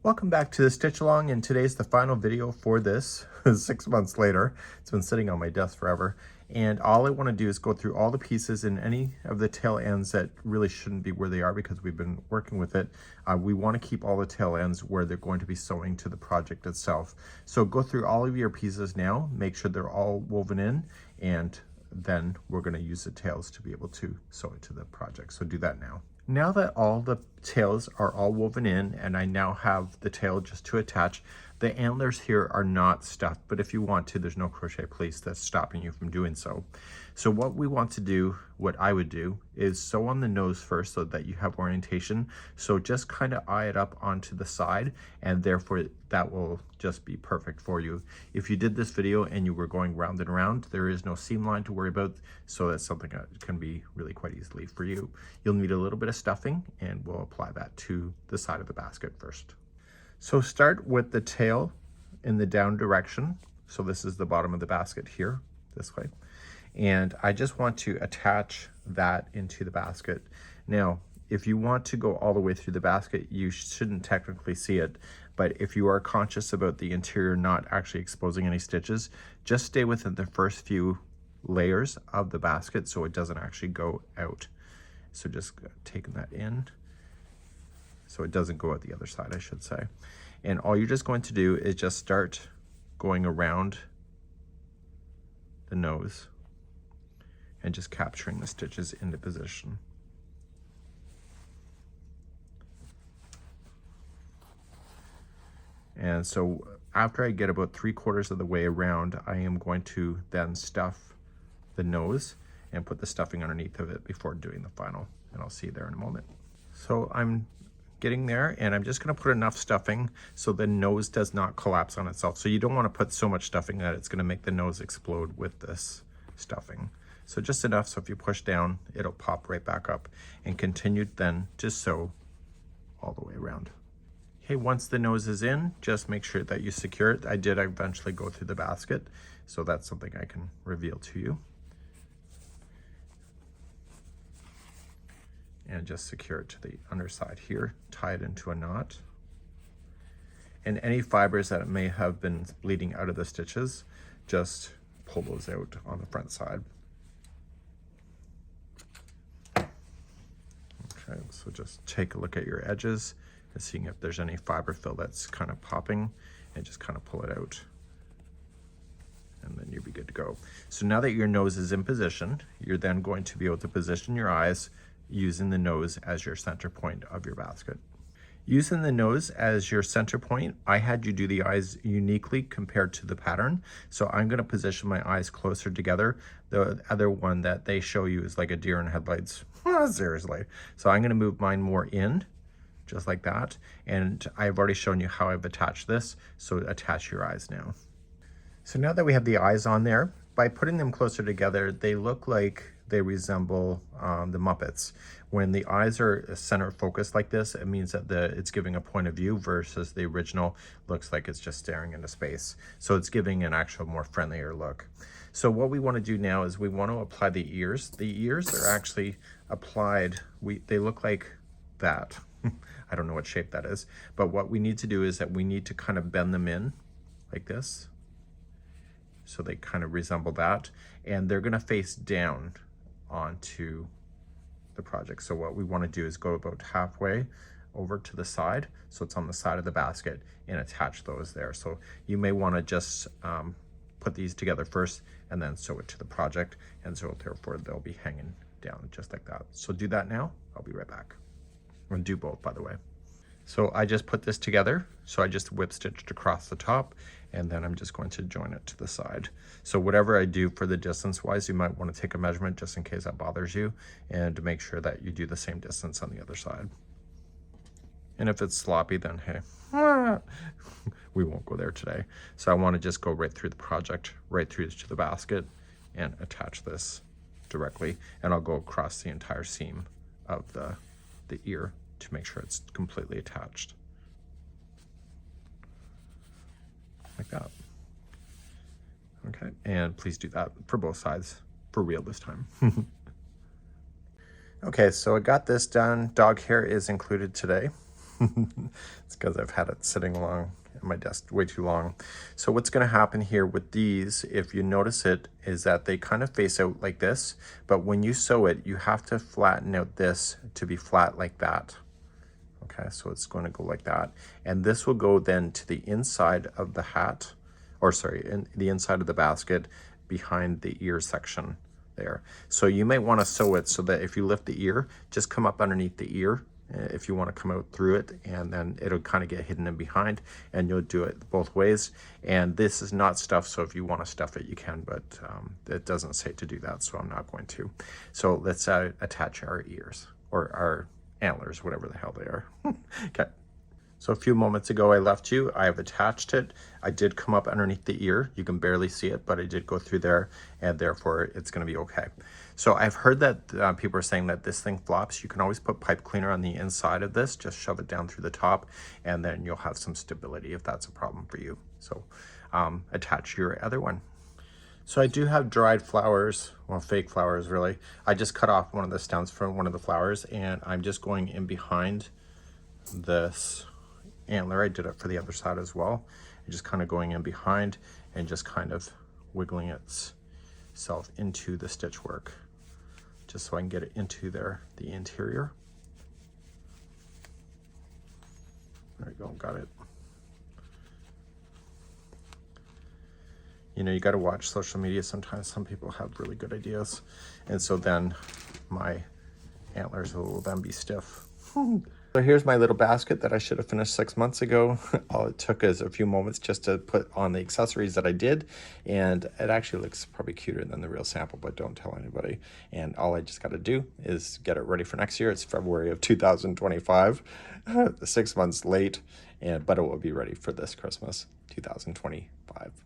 Welcome back to the Stitch Along, and today's the final video for this 6 months later. It's been sitting on my desk forever, and all I want to do is go through all the pieces and any of the tail ends that really shouldn't be where they are because we've been working with it. We want to keep all the tail ends where they're going to be sewing to the project itself. So go through all of your pieces now, make sure they're all woven in, and then we're going to use the tails to be able to sew it to the project. So do that now. Now that all the tails are all woven in and I now have the tail just to attach, the antlers here are not stuffed, but if you want to, there's no crochet place that's stopping you from doing so. So what we want to do, what I would do, is sew on the nose first so that you have orientation. So just kind of eye it up onto the side, and therefore that will just be perfect for you. If you did this video and you were going round and round, there is no seam line to worry about, so that's something that can be really quite easily for you. You'll need a little bit of stuffing, and we'll apply that to the side of the basket first. So start with the tail in the down direction. So this is the bottom of the basket here, this way. And I just want to attach that into the basket. Now, if you want to go all the way through the basket, you shouldn't technically see it. But if you are conscious about the interior not actually exposing any stitches, just stay within the first few layers of the basket so it doesn't actually go out. So just taking that in. So it doesn't go out the other side, I should say. And all you're just going to do is just start going around the nose and just capturing the stitches into position. And so after I get about 3/4 of the way around, I am going to then stuff the nose and put the stuffing underneath of it before doing the final. And I'll see you there in a moment. So I'm getting there, and I'm just going to put enough stuffing so the nose does not collapse on itself. So you don't want to put so much stuffing that it's going to make the nose explode with this stuffing. So just enough so if you push down, it'll pop right back up, and continue then to sew all the way around. Okay, once the nose is in, just make sure that you secure it. I did eventually go through the basket, so that's something I can reveal to you. And just secure it to the underside here, tie it into a knot. And any fibers that may have been bleeding out of the stitches, just pull those out on the front side. Okay, so just take a look at your edges and seeing if there's any fiber fill that's kind of popping, and just kind of pull it out. And then you'll be good to go. So now that your nose is in position, you're then going to be able to position your eyes using the nose as your center point of your basket. Using the nose as your center point, I had you do the eyes uniquely compared to the pattern. So I'm going to position my eyes closer together. The other one that they show you is like a deer in headlights. Seriously. So I'm going to move mine more in, just like that. And I've already shown you how I've attached this. So attach your eyes now. So now that we have the eyes on there, by putting them closer together, they look like they resemble the Muppets. When the eyes are center focused like this, it means that it's giving a point of view versus the original looks like it's just staring into space. So it's giving an actual more friendlier look. So what we want to do now is we want to apply the ears. The ears are actually applied, they look like that. I don't know what shape that is, but what we need to do is that we need to kind of bend them in like this. So they kind of resemble that, and they're going to face down onto the project. So what we want to do is go about halfway over to the side, so it's on the side of the basket, and attach those there. So you may want to just put these together first and then sew it to the project, and so therefore they'll be hanging down just like that. So do that now. I'll be right back. I'm going to do both, by the way. So I just put this together. So I just whip stitched across the top, and then I'm just going to join it to the side. So whatever I do for the distance wise, you might want to take a measurement just in case that bothers you, and to make sure that you do the same distance on the other side. And if it's sloppy, then hey, we won't go there today. So I want to just go right through the project, right through to the basket, and attach this directly. And I'll go across the entire seam of the ear to make sure it's completely attached. Like that. Okay, and please do that for both sides, for real this time. Okay, so I got this done. Dog hair is included today. It's because I've had it sitting along at my desk way too long. So what's going to happen here with these, if you notice it, is that they kind of face out like this, but when you sew it, you have to flatten out this to be flat like that. Okay, so it's going to go like that. And this will go then to the inside of the hat, or sorry, in the inside of the basket behind the ear section there. So you might want to sew it so that if you lift the ear, just come up underneath the ear if you want to come out through it, and then it'll kind of get hidden in behind, and you'll do it both ways. And this is not stuffed, so if you want to stuff it, you can, but it doesn't say to do that, so I'm not going to. So let's attach our ears, or our antlers, whatever the hell they are. Okay. So a few moments ago I left you, I have attached it. I did come up underneath the ear. You can barely see it, but I did go through there, and therefore it's gonna be okay. So I've heard that people are saying that this thing flops. You can always put pipe cleaner on the inside of this, just shove it down through the top, and then you'll have some stability if that's a problem for you. So attach your other one. So I do have dried flowers, well, fake flowers really. I just cut off one of the stems from one of the flowers, and I'm just going in behind this antler. I did it for the other side as well. And just kind of going in behind and just kind of wiggling itself into the stitch work, just so I can get it into there, the interior. There we go, got it. You know, you got to watch social media sometimes. Some people have really good ideas, and so then my antlers will then be stiff. So here's my little basket that I should have finished 6 months ago. All it took is a few moments just to put on the accessories that I did, and it actually looks probably cuter than the real sample, but don't tell anybody. And all I just got to do is get it ready for next year. It's February of 2025, 6 months late, but it will be ready for this Christmas 2025.